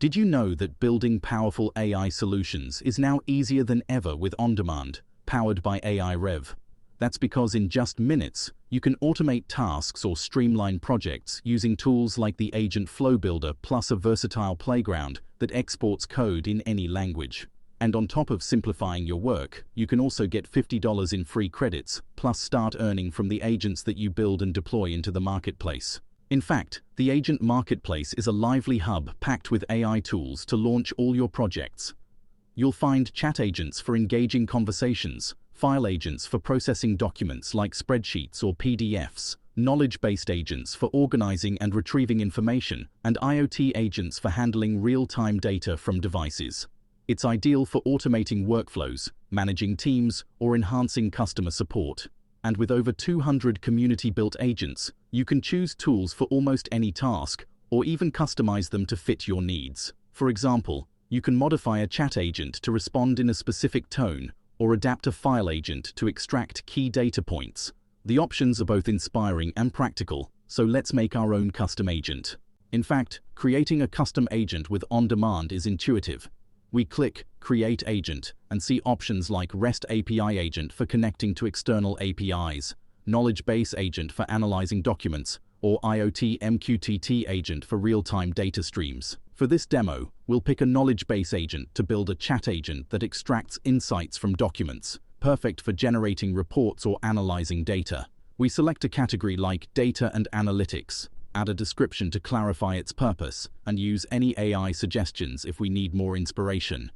Did you know that building powerful AI solutions is now easier than ever with OnDemand, powered by AI Rev? That's because in just minutes, you can automate tasks or streamline projects using tools like the Agent Flow Builder plus a versatile playground that exports code in any language. And on top of simplifying your work, you can also get $50 in free credits, plus start earning from the agents that you build and deploy into the marketplace. In fact, the Agent Marketplace is a lively hub packed with AI tools to launch all your projects. You'll find chat agents for engaging conversations, file agents for processing documents like spreadsheets or PDFs, knowledge-based agents for organizing and retrieving information, and IoT agents for handling real-time data from devices. It's ideal for automating workflows, managing teams, or enhancing customer support. And with over 200 community-built agents, you can choose tools for almost any task, or even customize them to fit your needs. For example, you can modify a chat agent to respond in a specific tone, or adapt a file agent to extract key data points. The options are both inspiring and practical, so let's make our own custom agent. In fact, creating a custom agent with OnDemand is intuitive. We click Create Agent and see options like REST API Agent for connecting to external APIs, Knowledge Base Agent for analyzing documents, or IoT MQTT Agent for real-time data streams. For this demo, we'll pick a Knowledge Base Agent to build a chat agent that extracts insights from documents, perfect for generating reports or analyzing data. We select a category like Data and Analytics, add a description to clarify its purpose, and use any AI suggestions if we need more inspiration.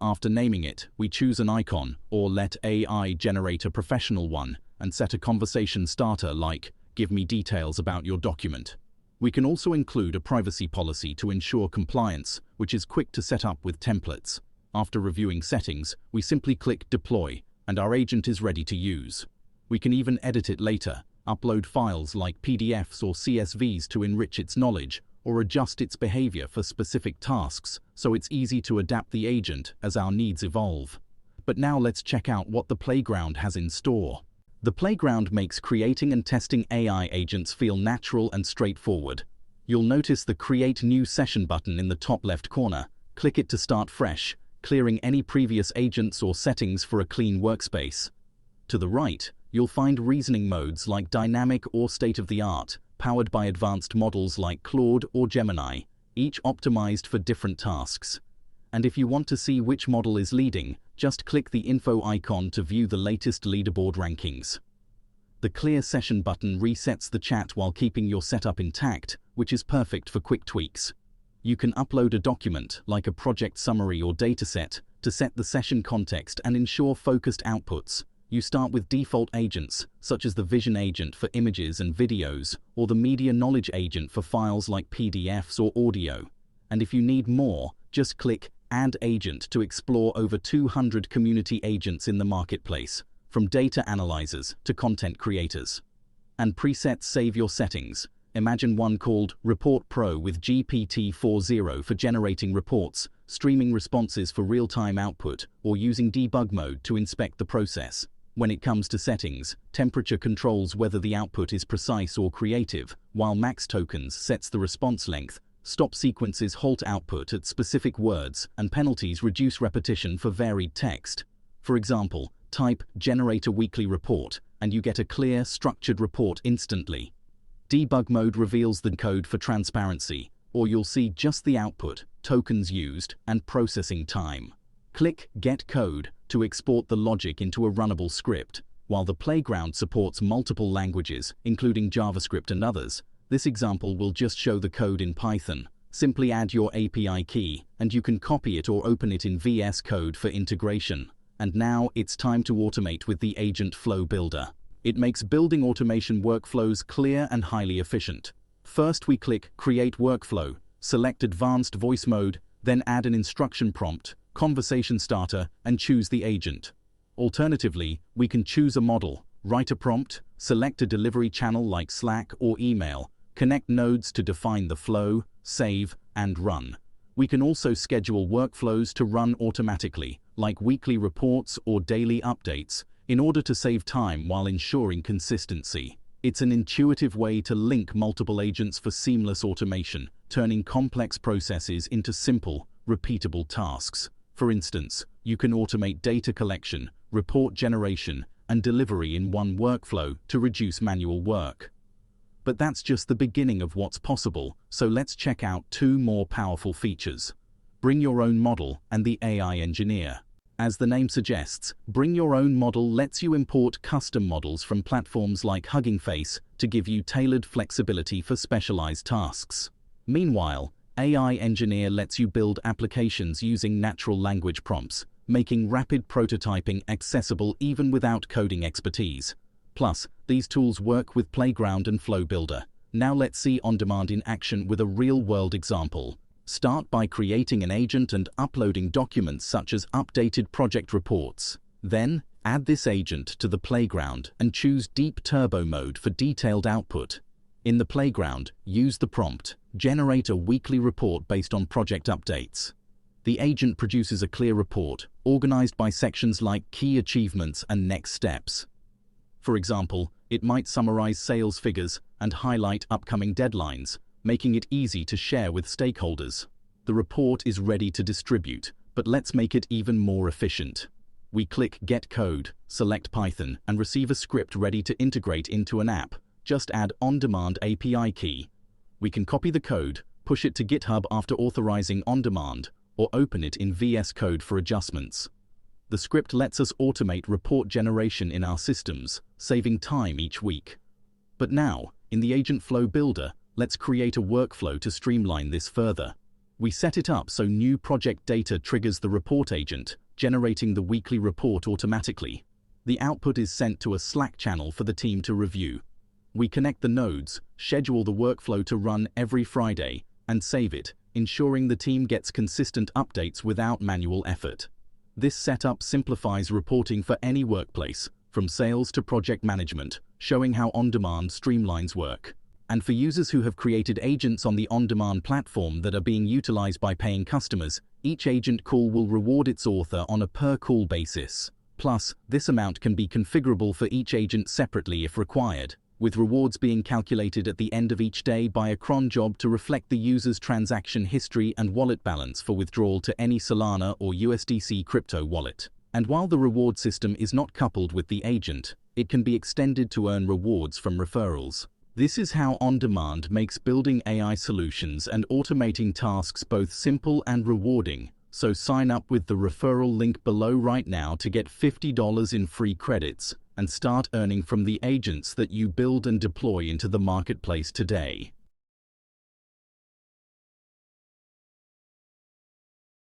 After naming it, we choose an icon or let AI generate a professional one and set a conversation starter like, "Give me details about your document." We can also include a privacy policy to ensure compliance, which is quick to set up with templates. After reviewing settings, we simply click Deploy, and our agent is ready to use. We can even edit it later, upload files like PDFs or CSVs to enrich its knowledge, or adjust its behavior for specific tasks, so it's easy to adapt the agent as our needs evolve. But now let's check out what the Playground has in store. The Playground makes creating and testing AI agents feel natural and straightforward. You'll notice the Create New Session button in the top left corner. Click it to start fresh, clearing any previous agents or settings for a clean workspace. To the right, you'll find reasoning modes like dynamic or state-of-the-art, powered by advanced models like Claude or Gemini, each optimized for different tasks. And if you want to see which model is leading, just click the info icon to view the latest leaderboard rankings. The Clear Session button resets the chat while keeping your setup intact, which is perfect for quick tweaks. You can upload a document, like a project summary or dataset, to set the session context and ensure focused outputs. You start with default agents, such as the Vision Agent for images and videos, or the Media Knowledge Agent for files like PDFs or audio. And if you need more, just click Add Agent to explore over 200 community agents in the marketplace, from data analyzers to content creators. And presets save your settings. Imagine one called Report Pro with GPT-4o for generating reports, streaming responses for real-time output, or using debug mode to inspect the process. When it comes to settings, temperature controls whether the output is precise or creative, while max tokens sets the response length, stop sequences halt output at specific words, and penalties reduce repetition for varied text. For example, type "Generate a weekly report," and you get a clear, structured report instantly. Debug mode reveals the code for transparency, or you'll see just the output, tokens used, and processing time. Click Get Code to export the logic into a runnable script. While the Playground supports multiple languages, including JavaScript and others, this example will just show the code in Python. Simply add your API key, and you can copy it or open it in VS Code for integration. And now it's time to automate with the Agent Flow Builder. It makes building automation workflows clear and highly efficient. First, we click Create Workflow, select Advanced Voice Mode, then add an instruction prompt, conversation starter, and choose the agent. Alternatively, we can choose a model, write a prompt, select a delivery channel like Slack or email, connect nodes to define the flow, save, and run. We can also schedule workflows to run automatically, like weekly reports or daily updates, in order to save time while ensuring consistency. It's an intuitive way to link multiple agents for seamless automation, turning complex processes into simple, repeatable tasks. For instance, you can automate data collection, report generation, and delivery in one workflow to reduce manual work. But that's just the beginning of what's possible, so let's check out two more powerful features: Bring Your Own Model and the AI Engineer. As the name suggests, Bring Your Own Model lets you import custom models from platforms like Hugging Face to give you tailored flexibility for specialized tasks. Meanwhile, AI Engineer lets you build applications using natural language prompts, making rapid prototyping accessible even without coding expertise. Plus, these tools work with Playground and Flow Builder. Now let's see On-Demand in action with a real-world example. Start by creating an agent and uploading documents such as updated project reports. Then, add this agent to the Playground and choose Deep Turbo mode for detailed output. In the Playground, use the prompt, "Generate a weekly report based on project updates." The agent produces a clear report, organized by sections like key achievements and next steps. For example, it might summarize sales figures and highlight upcoming deadlines, making it easy to share with stakeholders. The report is ready to distribute, but let's make it even more efficient. We click Get Code, select Python, and receive a script ready to integrate into an app. Just add On-Demand API key. We can copy the code, push it to GitHub after authorizing On-Demand, or open it in VS Code for adjustments. The script lets us automate report generation in our systems, saving time each week. But now, in the Agent Flow Builder, let's create a workflow to streamline this further. We set it up so new project data triggers the report agent, generating the weekly report automatically. The output is sent to a Slack channel for the team to review. We connect the nodes, schedule the workflow to run every Friday, and save it, ensuring the team gets consistent updates without manual effort. This setup simplifies reporting for any workplace, from sales to project management, showing how On-Demand streamlines work. And for users who have created agents on the On-Demand platform that are being utilized by paying customers, each agent call will reward its author on a per-call basis. Plus, this amount can be configurable for each agent separately if required, with rewards being calculated at the end of each day by a cron job to reflect the user's transaction history and wallet balance for withdrawal to any Solana or USDC crypto wallet. And while the reward system is not coupled with the agent, it can be extended to earn rewards from referrals. This is how On-Demand makes building AI solutions and automating tasks both simple and rewarding. So sign up with the referral link below right now to get $50 in free credits and start earning from the agents that you build and deploy into the marketplace today.